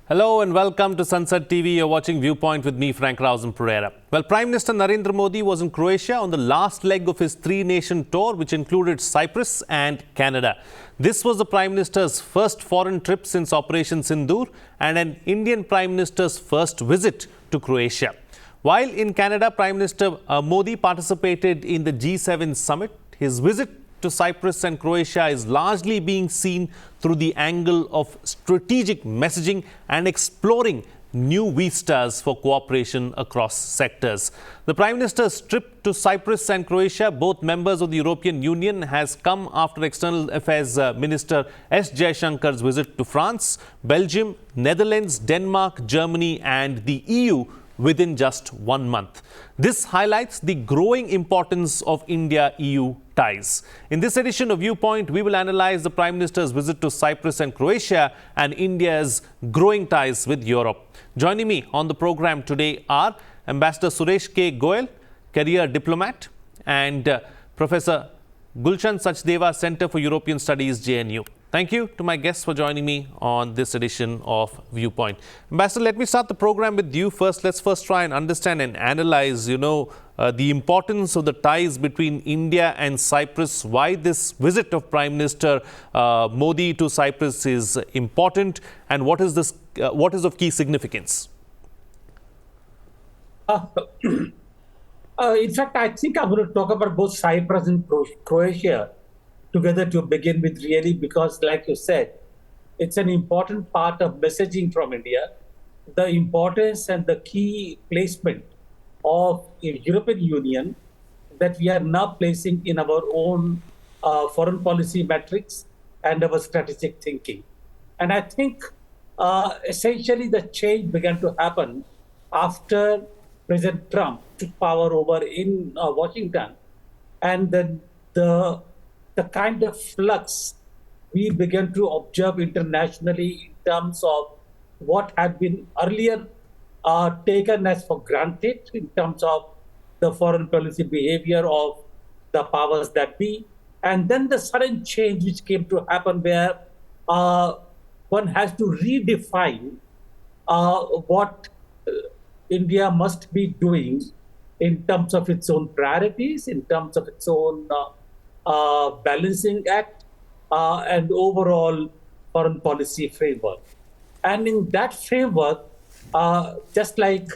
Hello and welcome to Sansad TV. You're watching Viewpoint with me, Frank RAUSAN PEREIRA. Well, Prime Minister Narendra Modi was in Croatia on the last leg of his three-nation tour, which included Cyprus and Canada. This was the Prime Minister's first foreign trip since Operation Sindoor and an Indian Prime Minister's first visit to Croatia. While in Canada, Prime Minister Modi participated in the G7 summit. His visit to Cyprus and Croatia is largely being seen through the angle of strategic messaging and exploring new vistas for cooperation across sectors. The Prime Minister's trip to Cyprus and Croatia, both members of the European Union, has come after External Affairs Minister S. Jaishankar's visit to France, Belgium, Netherlands, Denmark, Germany and the EU within just 1 month. This highlights the growing importance of India-EU ties. In this edition of Viewpoint, we will analyze the Prime Minister's visit to Cyprus and Croatia and India's growing ties with Europe. Joining me on the program today are Ambassador Suresh K. Goel, career diplomat, and Professor Gulshan Sachdeva, Center for European Studies, JNU. Thank you to my guests for joining me on this edition of Viewpoint. Ambassador, let me start the program with you first. Let's first try and understand and analyze, the importance of the ties between India and Cyprus, why this visit of Prime Minister Modi to Cyprus is important, and what is of key significance? In fact, I think I'm going to talk about both Cyprus and Croatia together to begin with, really, because like you said, it's an important part of messaging from India, the importance and the key placement of the European Union that we are now placing in our own foreign policy metrics and our strategic thinking. And I think essentially the change began to happen after President Trump took power over in Washington, and then the kind of flux we began to observe internationally in terms of what had been earlier taken as for granted in terms of the foreign policy behavior of the powers that be, and then the sudden change which came to happen where one has to redefine what India must be doing in terms of its own priorities, in terms of its own balancing act, and overall foreign policy framework. And in that framework, just like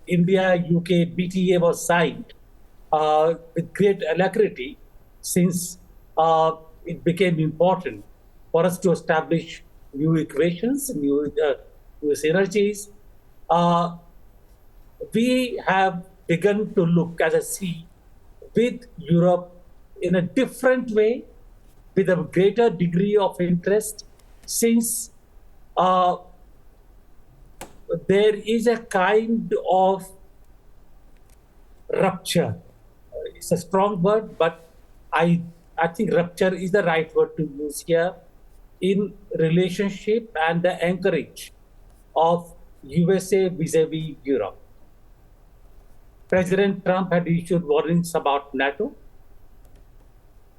India-UK BTA was signed with great alacrity, since it became important for us to establish new equations, new synergies, we have begun to look, as I see, with Europe in a different way, with a greater degree of interest, since there is a kind of rupture. It's a strong word, but I think rupture is the right word to use here in relationship and the anchorage of USA vis-a-vis Europe. President Trump had issued warnings about NATO,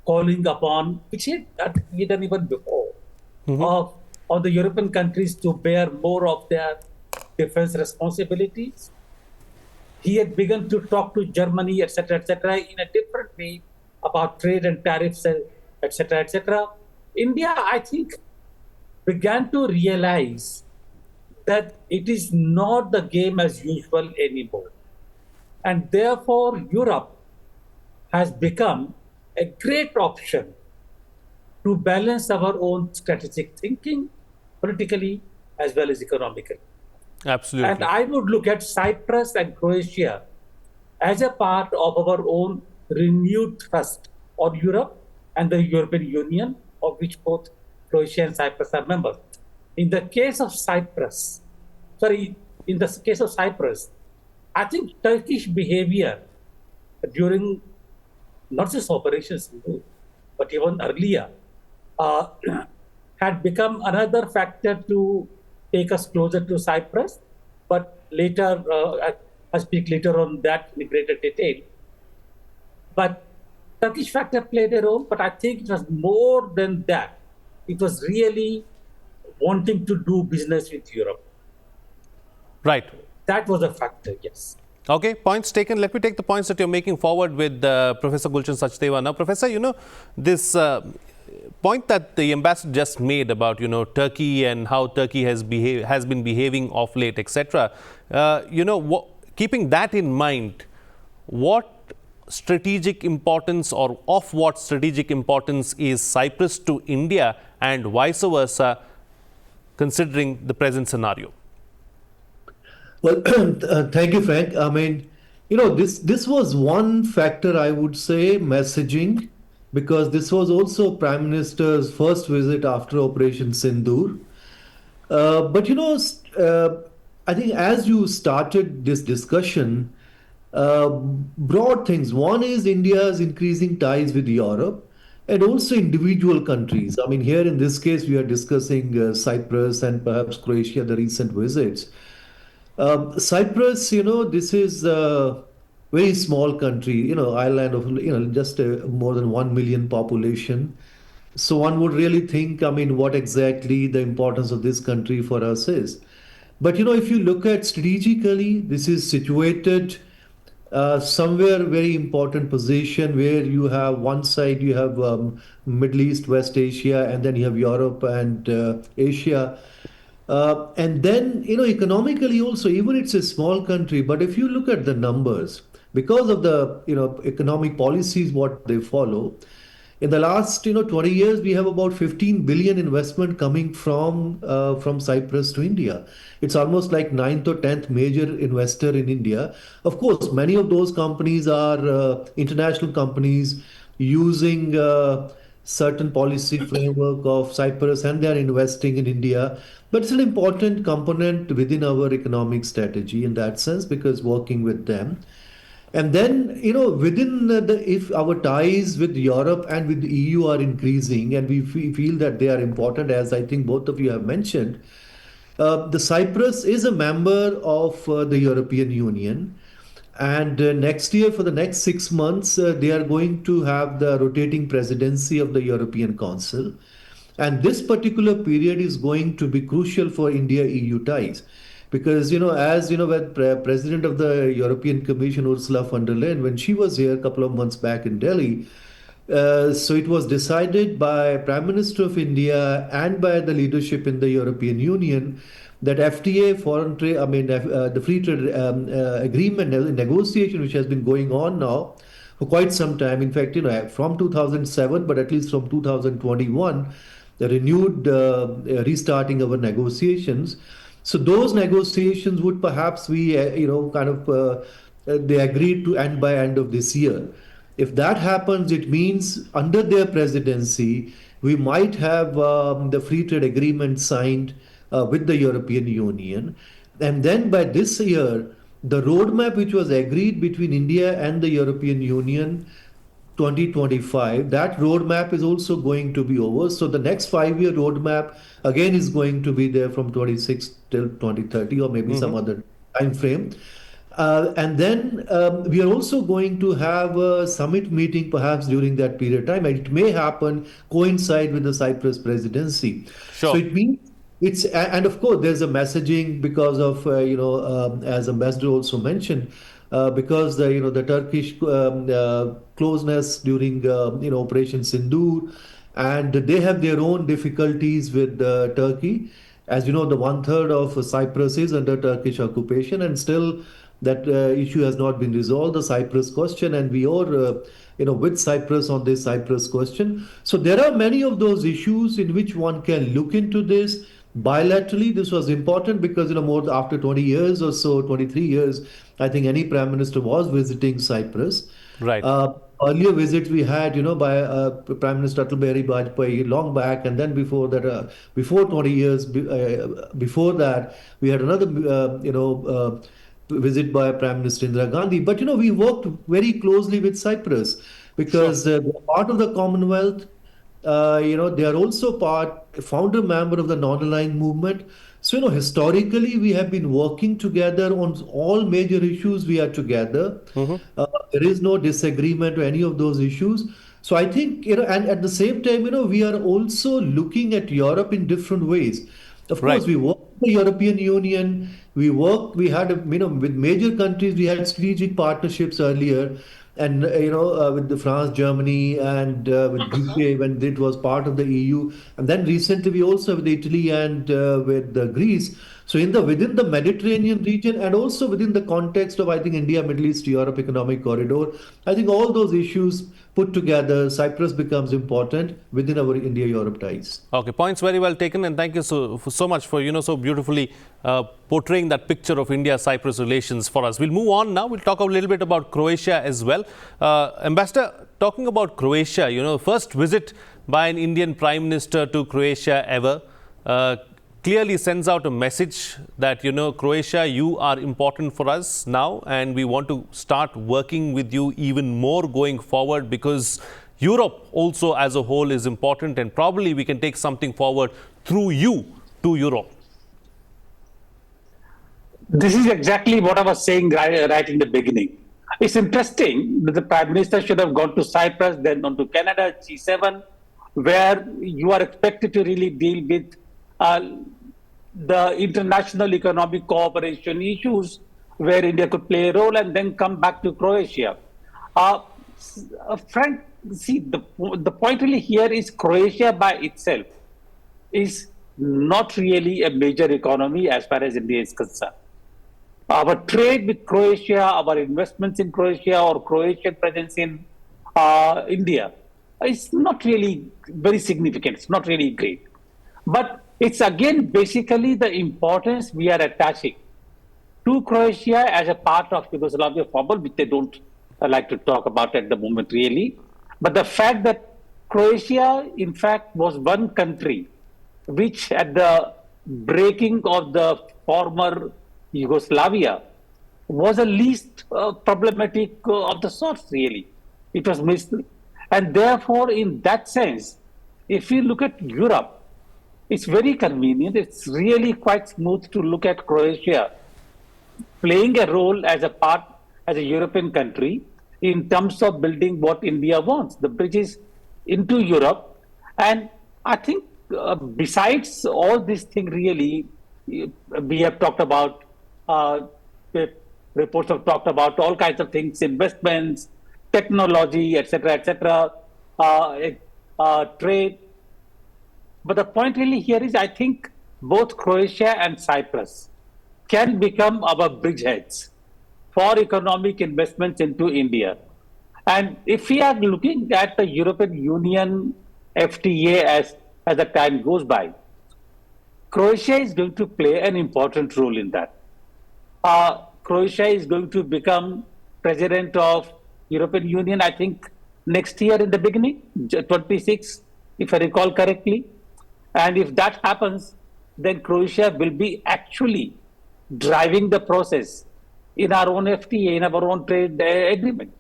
calling upon, which he had done even before, of the European countries to bear more of their defense responsibilities. He had begun to talk to Germany, etc., in a different way about trade and tariffs, etc. India, I think, began to realize that it is not the game as usual anymore. And therefore, Europe has become a great option to balance our own strategic thinking, politically as well as economically. Absolutely. And I would look at Cyprus and Croatia as a part of our own renewed trust on Europe and the European Union, of which both Croatia and Cyprus are members. In the case of Cyprus, I think Turkish behavior during not just Operation Sindoor, but even earlier, had become another factor to take us closer to Cyprus. But later, I'll speak later on that in greater detail. But Turkish factor played a role, but I think it was more than that. It was really wanting to do business with Europe. Right. That was a factor, yes. Okay, points taken. Let me take the points that you're making forward with Professor Gulshan Sachdeva. Now, Professor, this point that the ambassador just made about, Turkey and how Turkey has been behaving of late, etc. Keeping that in mind, what strategic importance or of what strategic importance is Cyprus to India and vice versa, considering the present scenario? Well, thank you, Frank. I mean, this was one factor, I would say, messaging, because this was also Prime Minister's first visit after Operation Sindoor. But, I think as you started this discussion, broad things. One is India's increasing ties with Europe and also individual countries. I mean, here in this case, we are discussing Cyprus and perhaps Croatia, the recent visits. Cyprus, this is a very small country, island of, just more than 1 million population. So one would really think, I mean, what exactly the importance of this country for us is. But, if you look at strategically, this is situated somewhere very important position where you have one side, you have Middle East, West Asia, and then you have Europe and Asia. And then, economically also, even it's a small country, but if you look at the numbers, because of the, economic policies, what they follow, in the last, 20 years, we have about 15 billion investment coming from Cyprus to India. It's almost like 9th or 10th major investor in India. Of course, many of those companies are international companies using certain policy framework of Cyprus, and they are investing in India. But it's an important component within our economic strategy in that sense, because working with them. And then, within if our ties with Europe and with the EU are increasing, and we feel that they are important, as I think both of you have mentioned, the Cyprus is a member of the European Union. And next year, for the next 6 months, they are going to have the rotating presidency of the European Council. And this particular period is going to be crucial for India-EU ties. Because, as when President of the European Commission, Ursula von der Leyen, when she was here a couple of months back in Delhi, so it was decided by Prime Minister of India and by the leadership in the European Union that FTA, foreign trade, the free trade agreement negotiation, which has been going on now for quite some time. In fact, from 2007, but at least from 2021, the renewed restarting our negotiations. So those negotiations would perhaps be, they agreed to end by end of this year. If that happens, it means under their presidency, we might have the free trade agreement signed with the European Union. And then by this year, the roadmap which was agreed between India and the European Union 2025, that roadmap is also going to be over. So the next 5-year roadmap again is going to be there from 26 till 2030 or maybe some other time frame. And then we are also going to have a summit meeting perhaps during that period of time. And it may coincide with the Cyprus presidency. Sure. So it means and of course there's a messaging because of, as Ambassador also mentioned, because the Turkish closeness during Operation Sindoor, and they have their own difficulties with Turkey. As you know, the 1/3 of Cyprus is under Turkish occupation, and still that issue has not been resolved, the Cyprus question, and we are with Cyprus on this Cyprus question. So there are many of those issues in which one can look into this. Bilaterally, this was important because, more after 20 years or so, 23 years, I think any Prime Minister was visiting Cyprus. Right. Earlier visits we had, by Prime Minister Atal Bihari Vajpayee long back, and then before that, before 20 years, before that, we had another, visit by Prime Minister Indira Gandhi. But, we worked very closely with Cyprus because they're part of the Commonwealth. They are also founder member of the non-aligned movement. So, historically, we have been working together on all major issues. We are together. There is no disagreement or any of those issues. So I think, and at the same time, we are also looking at Europe in different ways. Of Right. course, we worked with the European Union. We had, with major countries, we had strategic partnerships earlier, and with the France, Germany, and with UK when it was part of the EU, and then recently we also with Italy and with Greece. So within the Mediterranean region and also within the context of, I think, India, Middle East, Europe economic corridor, I think all those issues put together, Cyprus becomes important within our India-Europe ties. Okay, points very well taken, and thank you so much for so beautifully portraying that picture of India-Cyprus relations for us. We'll move on now. We'll talk a little bit about Croatia as well. Ambassador, talking about Croatia, first visit by an Indian Prime Minister to Croatia ever. Clearly sends out a message that, Croatia, you are important for us now, and we want to start working with you even more going forward, because Europe also as a whole is important, and probably we can take something forward through you to Europe. This is exactly what I was saying right in the beginning. It's interesting that the Prime Minister should have gone to Cyprus, then on to Canada, G7, where you are expected to really deal with the international economic cooperation issues where India could play a role, and then come back to Croatia. Frank, see, the point really here is Croatia by itself is not really a major economy as far as India is concerned. Our trade with Croatia, our investments in Croatia, or Croatian presence in India is not really very significant. It's not really great. But it's again basically the importance we are attaching to Croatia as a part of Yugoslavia former, which they don't like to talk about at the moment really. But the fact that Croatia, in fact, was one country which at the breaking of the former Yugoslavia was the least problematic of the sorts really. It was missed. And therefore, in that sense, if you look at Europe, it's very convenient. It's really quite smooth to look at Croatia playing a role as a European country in terms of building what India wants, the bridges into Europe. And I think besides all this thing really, we have talked about, reports have talked about all kinds of things, investments, technology, etc., trade. But the point really here is, I think both Croatia and Cyprus can become our bridgeheads for economic investments into India. And if we are looking at the European Union FTA as the time goes by, Croatia is going to play an important role in that. Croatia is going to become president of European Union, I think, next year in the beginning, 26, if I recall correctly. And if that happens, then Croatia will be actually driving the process in our own FTA, in our own trade agreement.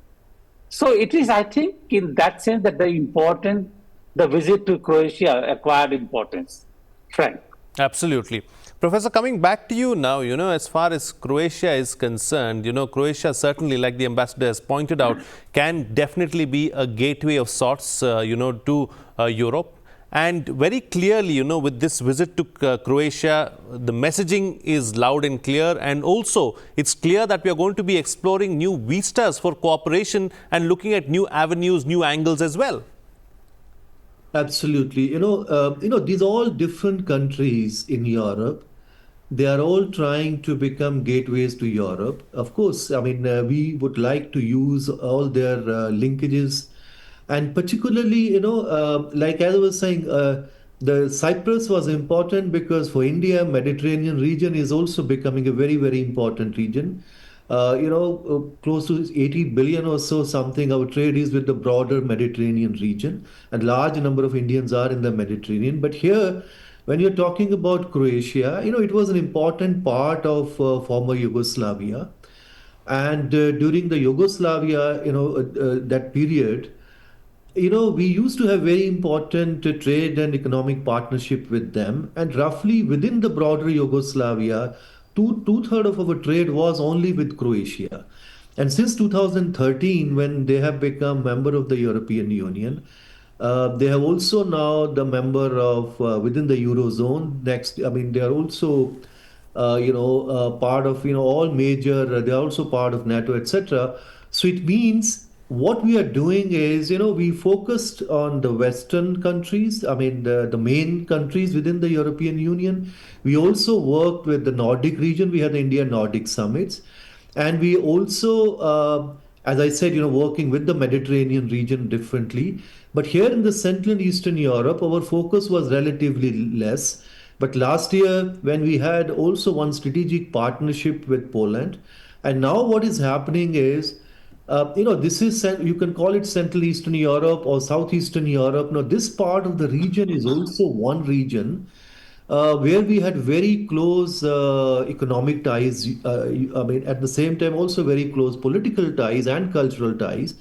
So it is, I think, in that sense that the visit to Croatia acquired importance. Frank. Absolutely. Professor, coming back to you now, as far as Croatia is concerned, Croatia certainly, like the ambassador has pointed out, can definitely be a gateway of sorts, to Europe. And very clearly, with this visit to Croatia, the messaging is loud and clear. And also, it's clear that we are going to be exploring new vistas for cooperation and looking at new avenues, new angles as well. Absolutely. These all different countries in Europe, they are all trying to become gateways to Europe. Of course, we would like to use all their linkages. And particularly, like as I was saying, the Cyprus was important because for India, Mediterranean region is also becoming a very, very important region. Close to 80 billion or so something, our trade is with the broader Mediterranean region, and large number of Indians are in the Mediterranean. But here, when you're talking about Croatia, it was an important part of former Yugoslavia. And during the Yugoslavia, that period, we used to have very important trade and economic partnership with them. And roughly within the broader Yugoslavia, two-thirds of our trade was only with Croatia. And since 2013, when they have become member of the European Union, They have also now the member of within the Eurozone. Next, I mean, they are also part of all major. They are also part of NATO, etc. So it means what we are doing is we focused on the Western countries. I mean the main countries within the European Union. We also worked with the Nordic region. We had the India Nordic summits, and we also, as I said, working with the Mediterranean region differently. But here in the Central and Eastern Europe, our focus was relatively less. But last year, when we had also one strategic partnership with Poland, and now what is happening is, this is, you can call it Central Eastern Europe or Southeastern Europe. Now, this part of the region is also one region where we had very close economic ties. I mean, at the same time, also very close political ties and cultural ties,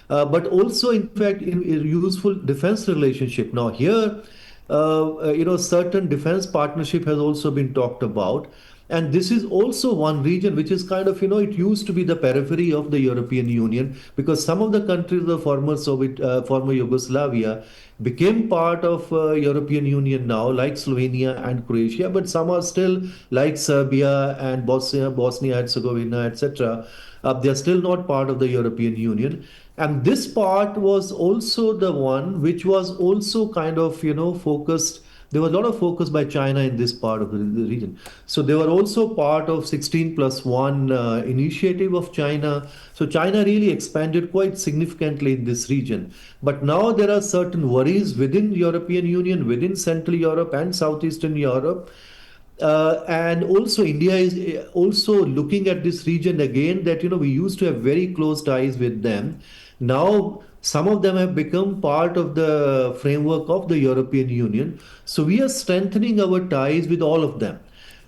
but also, in fact, in useful defense relationship. Now, here, certain defense partnership has also been talked about. And this is also one region which is kind of, it used to be the periphery of the European Union, because some of the countries of the former Yugoslavia became part of European Union now, like Slovenia and Croatia, but some are still like Serbia and Bosnia Herzegovina, etc. They are still not part of the European Union. And this part was also the one which was also kind of, focused. There was a lot of focus by China in this part of the region. So they were also part of 16+1 initiative of China. So China really expanded quite significantly in this region. But now there are certain worries within the European Union, within Central Europe and Southeastern Europe. And also India is also looking at this region again, that, we used to have very close ties with them. Now, some of them have become part of the framework of the European Union. So we are strengthening our ties with all of them.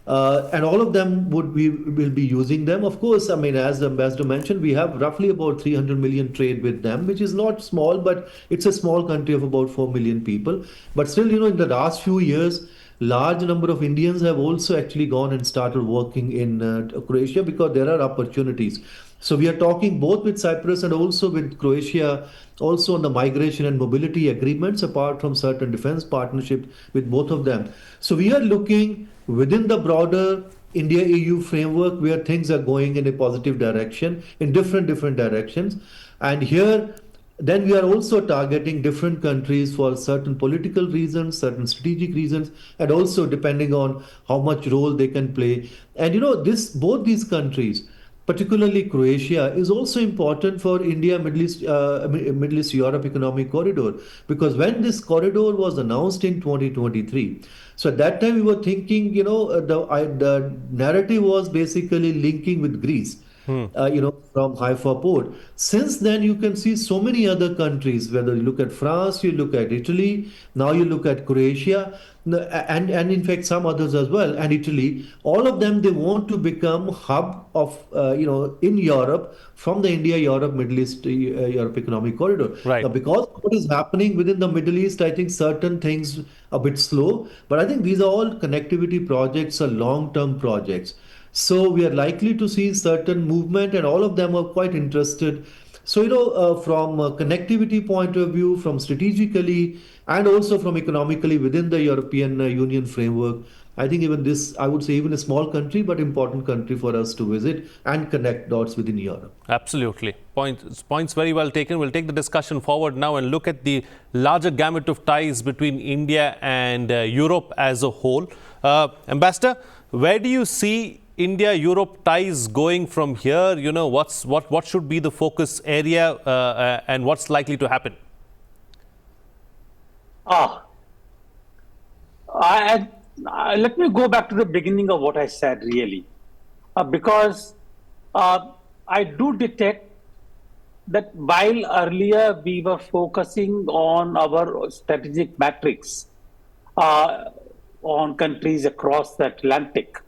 And all of them will be using them. Of course, I mean, as the ambassador mentioned, we have roughly about 300 million trade with them, which is not small, but it's a small country of about 4 million people. But still, in the last few years, large number of Indians have also actually gone and started working in Croatia, because there are opportunities. So we are talking both with Cyprus and also with Croatia, also on the migration and mobility agreements, apart from certain defense partnership with both of them. So we are looking within the broader India-EU framework where things are going in a positive direction, in different directions. And here, then we are also targeting different countries for certain political reasons, certain strategic reasons, and also depending on how much role they can play. And both these countries, particularly Croatia, is also important for India, Middle East Europe Economic Corridor, because when this corridor was announced in 2023, so at that time we were thinking, the narrative was basically linking with Greece. From Haifa port. Since then, you can see so many other countries, whether you look at France, you look at Italy, now you look at Croatia, and in fact some others as well, and Italy. All of them, they want to become hub of, in Europe, from the India-Europe, Middle East, Europe Economic Corridor. Right. Now, because of what is happening within the Middle East, I think certain things a bit slow, but I think these are all connectivity projects, are long-term projects. So we are likely to see certain movement, and all of them are quite interested. So, from a connectivity point of view, from strategically, and also from economically within the European Union framework, I think even this, I would say, even a small country, but important country for us to visit and connect dots within Europe. Absolutely. Points very well taken. We'll take the discussion forward now and look at the larger gamut of ties between India and Europe as a whole. Ambassador, where do you see India-Europe ties going from here? What should be the focus area and what's likely to happen? Let me go back to the beginning of what I said, really, because I do detect that while earlier we were focusing on our strategic matrix on countries across the Atlantic,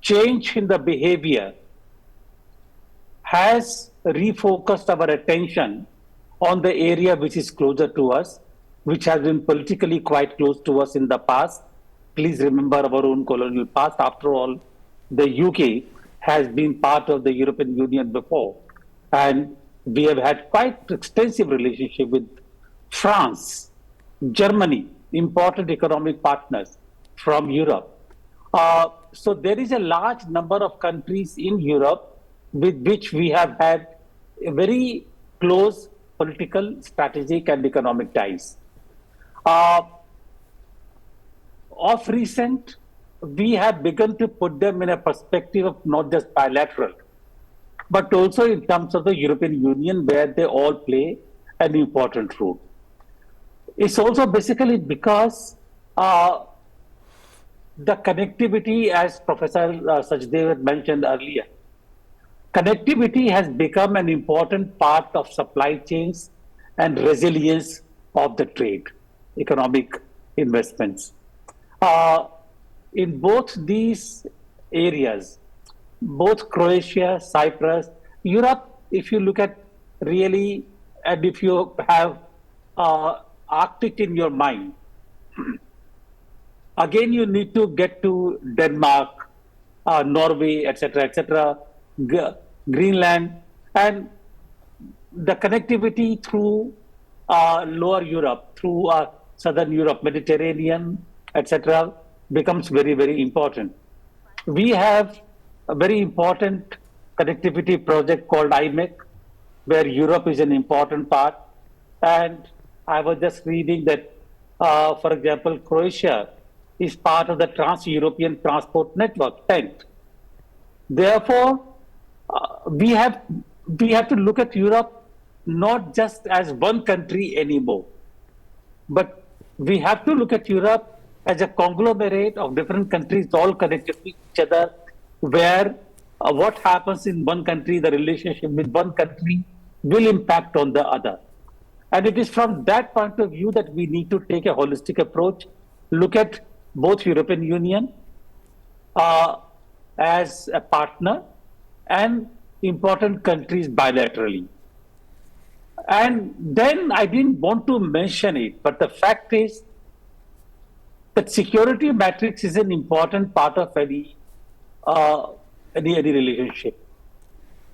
change in the behavior has refocused our attention on the area which is closer to us, which has been politically quite close to us in the past. Please remember our own colonial past. After all, the UK has been part of the European Union before, and we have had quite extensive relationship with France, Germany, important economic partners from Europe. So there is a large number of countries in Europe with which we have had a very close political, strategic, and economic ties. Uh, of recent, we have begun to put them in a perspective of not just bilateral, but also in terms of the European Union, where they all play an important role. It's also basically because the connectivity, as Professor Sachdeva mentioned earlier, connectivity has become an important part of supply chains and resilience of the trade, economic investments. In both these areas, both Croatia, Cyprus, Europe, if you look at really, and if you have Arctic in your mind, again, you need to get to Denmark, Norway, etc., Greenland, and the connectivity through lower Europe, through southern Europe, Mediterranean, etc., becomes very, very important. We have a very important connectivity project called IMEC, where Europe is an important part. And I was just reading that, for example, Croatia is part of the Trans-European Transport Network, TENT. Therefore, we have to look at Europe not just as one country anymore, but we have to look at Europe as a conglomerate of different countries all connected to each other, where what happens in one country, the relationship with one country will impact on the other. And it is from that point of view that we need to take a holistic approach, look at both European Union as a partner and important countries bilaterally. And then I didn't want to mention it, but the fact is that security matrix is an important part of any relationship.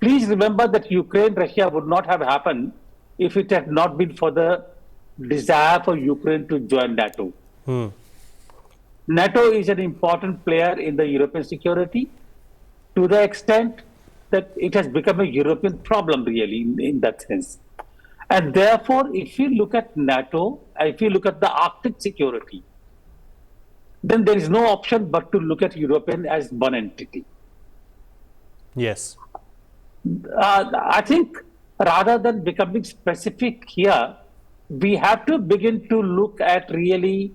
Please remember that Ukraine-Russia would not have happened if it had not been for the desire for Ukraine to join NATO. NATO is an important player in the European security to the extent that it has become a European problem, really, in that sense. And therefore, if you look at NATO, if you look at the Arctic security, then there is no option but to look at European as one entity. Yes. I think rather than becoming specific here, we have to begin to look at really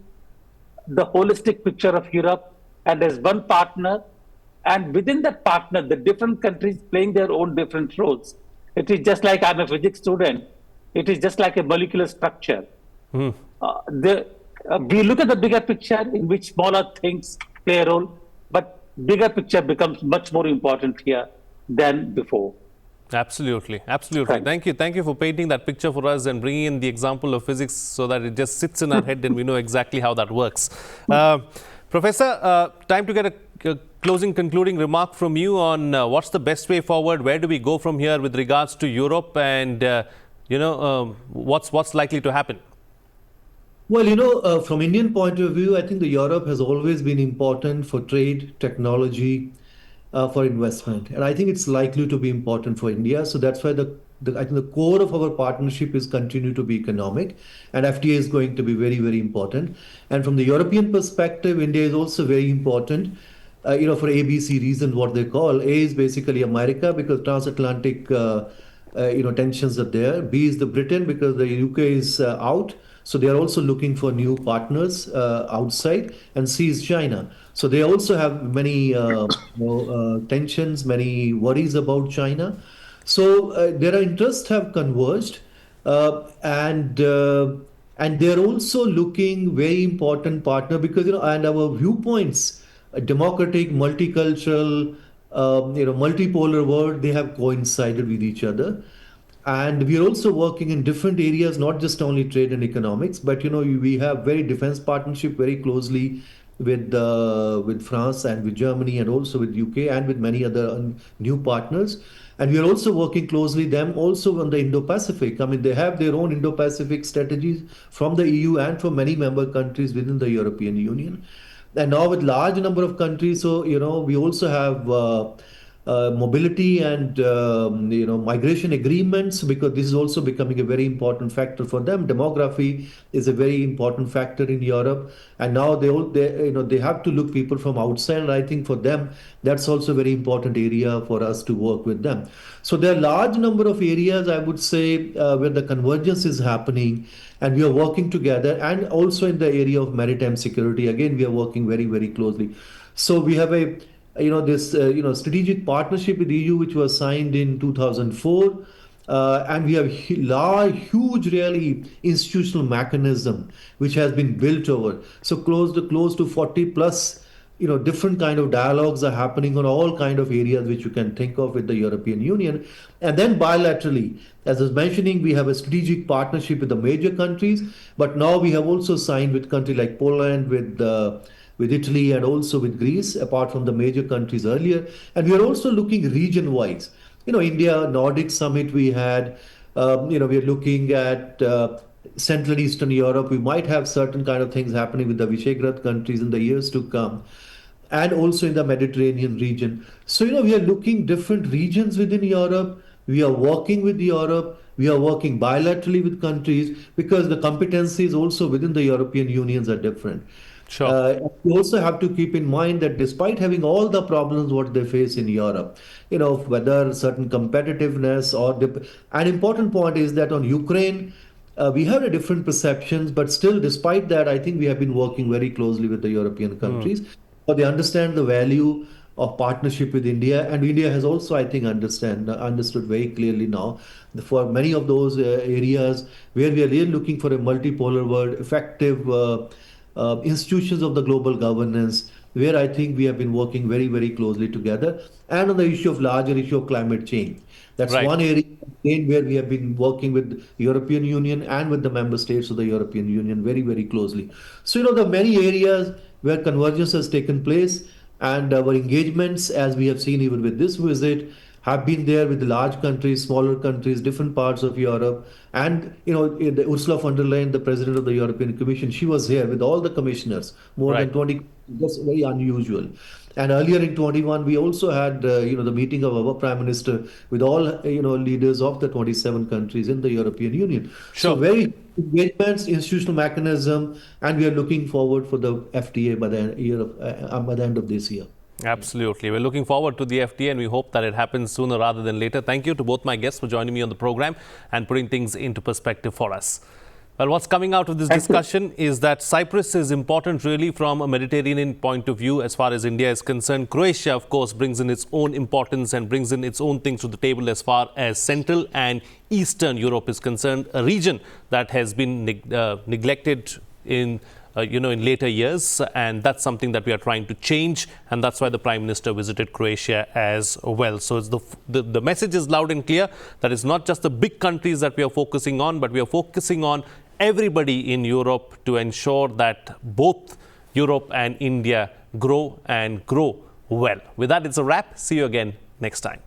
the holistic picture of Europe and as one partner, and within that partner, the different countries playing their own different roles. It is just like I'm a physics student. It is just like a molecular structure. We look at the bigger picture in which smaller things play a role, but bigger picture becomes much more important here than before. Absolutely. Absolutely. Thank you for painting that picture for us and bringing in the example of physics so that it just sits in our head and we know exactly how that works. Professor, time to get a closing, concluding remark from you on what's the best way forward? Where do we go from here with regards to Europe and, what's likely to happen? Well, from Indian point of view, I think the Europe has always been important for trade, technology, for investment. And I think it's likely to be important for India. So that's why I think the core of our partnership is continue to be economic, and FTA is going to be very, very important. And from the European perspective, India is also very important, for ABC reasons, what they call. A is basically America because transatlantic, tensions are there. B is the Britain because the UK is out. So they are also looking for new partners outside. And C is China. So they also have many tensions, many worries about China. So their interests have converged, and they're also looking very important partner because and our viewpoints, a democratic, multicultural, multipolar world, they have coincided with each other. And we're also working in different areas, not just only trade and economics, but we have very defense partnership very closely with France and with Germany and also with UK and with many other new partners. And we are also working closely them also on the Indo-Pacific. I mean, they have their own Indo-Pacific strategies from the EU and from many member countries within the European Union. And now with large number of countries, so we also have mobility and migration agreements, because this is also becoming a very important factor for them. Demography is a very important factor in Europe, and now they have to look people from outside. And I think for them that's also a very important area for us to work with them. So there are large number of areas, I would say, where the convergence is happening, and we are working together. And also in the area of maritime security, again we are working very, very closely. So we have a this strategic partnership with EU, which was signed in 2004, and we have huge really institutional mechanism which has been built over. So close to 40 plus different kind of dialogues are happening on all kind of areas which you can think of with the European Union. And then bilaterally, as I was mentioning, we have a strategic partnership with the major countries, but now we have also signed with countries like Poland, with Italy, and also with Greece, apart from the major countries earlier. And we are also looking region-wise. India Nordic Summit we had. We are looking at Central and Eastern Europe. We might have certain kind of things happening with the Visegrad countries in the years to come, and also in the Mediterranean region. So we are looking different regions within Europe. We are working with Europe. We are working bilaterally with countries, because the competencies also within the European unions are different. Sure. You also have to keep in mind that despite having all the problems what they face in Europe, whether certain competitiveness an important point is that on Ukraine, we have a different perceptions, but still, despite that, I think we have been working very closely with the European countries. But they understand the value of partnership with India, and India has also, I think, understood very clearly now for many of those areas where we are really looking for a multipolar world, effective institutions of the global governance, where I think we have been working very, very closely together. And on the larger issue of climate change. That's Right. one area again where we have been working with the European Union and with the member states of the European Union very, very closely. So, there are many areas where convergence has taken place, and our engagements, as we have seen even with this visit, have been there with large countries, smaller countries, different parts of Europe. And, Ursula von der Leyen, the president of the European Commission, she was here with all the commissioners, more Right. than 20, that's very unusual. And earlier in 21, we also had, the meeting of our prime minister with all, leaders of the 27 countries in the European Union. Sure. So very engagements, institutional mechanism, and we are looking forward for the FTA by the end of this year. Absolutely. We're looking forward to the FTA, and we hope that it happens sooner rather than later. Thank you to both my guests for joining me on the program and putting things into perspective for us. Well, what's coming out of this discussion is that Cyprus is important really from a Mediterranean point of view as far as India is concerned. Croatia, of course, brings in its own importance and brings in its own things to the table as far as Central and Eastern Europe is concerned, a region that has been neglected in later years, and that's something that we are trying to change, and that's why the Prime Minister visited Croatia as well. So it's the message is loud and clear that it's not just the big countries that we are focusing on, but we are focusing on everybody in Europe to ensure that both Europe and India grow and grow well. With that, it's a wrap. See you again next time.